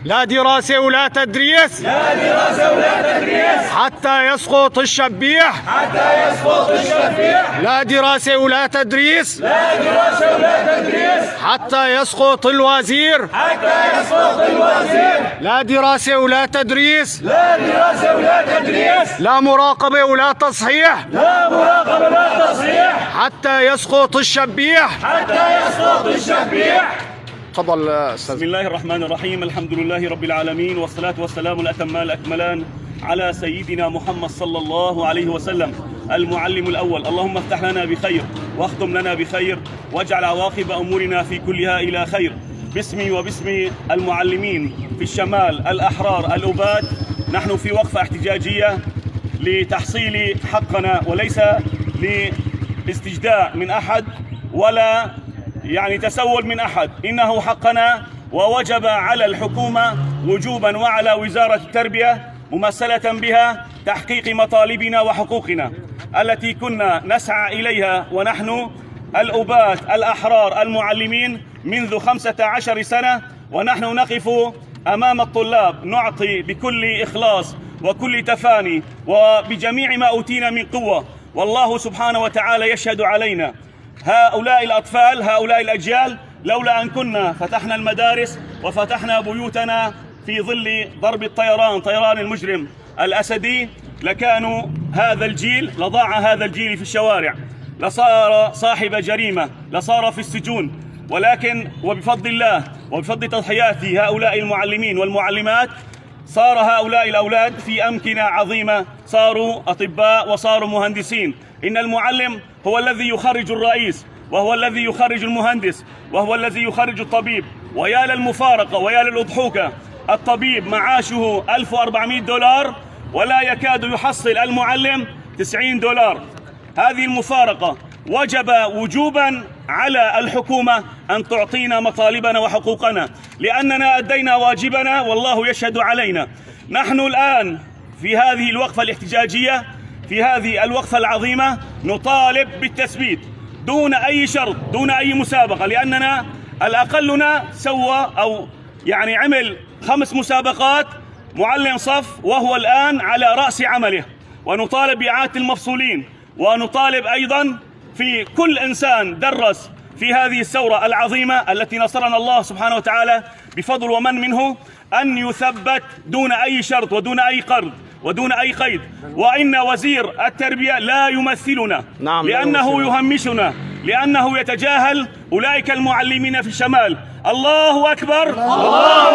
لا دراسة ولا تدريس، لا دراسة ولا تدريس، حتى يسقط الشبيح، حتى يسقط الشبيح. لا دراسة ولا تدريس، لا دراسة ولا تدريس، حتى يسقط الوزير، حتى يسقط الوزير. لا دراسة ولا تدريس، لا دراسة ولا تدريس، لا مراقبة ولا تصحيح، لا مراقبة ولا تصحيح، حتى يسقط الشبيح. حتى يسقط الشبيح. تفضل أستاذ. بسم الله الرحمن الرحيم. الحمد لله رب العالمين، والصلاة والسلام الأتمان الأكملان على سيدنا محمد صلى الله عليه وسلم المعلم الأول. اللهم افتح لنا بخير واختم لنا بخير واجعل عواقب أمورنا في كلها إلى خير. باسمي وباسم المعلمين في الشمال الأحرار الأباد، نحن في وقفة احتجاجية لتحصيل حقنا، وليس لاستجداء من أحد ولا تسول من أحد. إنه حقنا، ووجب على الحكومة وجوبا وعلى وزارة التربية ممثلة بها تحقيق مطالبنا وحقوقنا التي كنا نسعى إليها، ونحن الأبات الأحرار المعلمين منذ 15 سنة، ونحن نقف أمام الطلاب نعطي بكل إخلاص وكل تفاني وبجميع ما أوتينا من قوة، والله سبحانه وتعالى يشهد علينا. هؤلاء الأطفال، هؤلاء الأجيال، لولا أن كنا فتحنا المدارس وفتحنا بيوتنا في ظل ضرب الطيران، طيران المجرم الأسدي، لكانوا هذا الجيل، لضاع هذا الجيل في الشوارع، لصار صاحب جريمة، لصار في السجون. ولكن وبفضل الله وبفضل تضحيات هؤلاء المعلمين والمعلمات صار هؤلاء الأولاد في أمكنة عظيمة، صاروا أطباء وصاروا مهندسين. إن المعلم هو الذي يخرج الرئيس، وهو الذي يخرج المهندس، وهو الذي يخرج الطبيب. ويا للمفارقة ويا للأضحوكة، الطبيب معاشه 1400 دولار ولا يكاد يحصل المعلم 90 دولار. هذه المفارقة وجب وجوبا على الحكومة أن تعطينا مطالبنا وحقوقنا، لأننا أدينا واجبنا والله يشهد علينا. نحن الآن في هذه الوقفة الاحتجاجية، في هذه الوقفة العظيمة، نطالب بالتثبيت دون أي شرط، دون أي مسابقة، لأننا الأقلنا سوى أو عمل 5 مسابقات معلم صف، وهو الآن على رأس عمله. ونطالب بإعادة المفصولين، ونطالب أيضا في كل إنسان درس في هذه الثورة العظيمة التي نصرنا الله سبحانه وتعالى بفضل ومن منه، أن يثبت دون أي شرط ودون أي قرض ودون أي قيد. وإن وزير التربية لا يمثلنا، نعم، لأنه يهمشنا، لأنه يتجاهل أولئك المعلمين في الشمال. الله أكبر. الله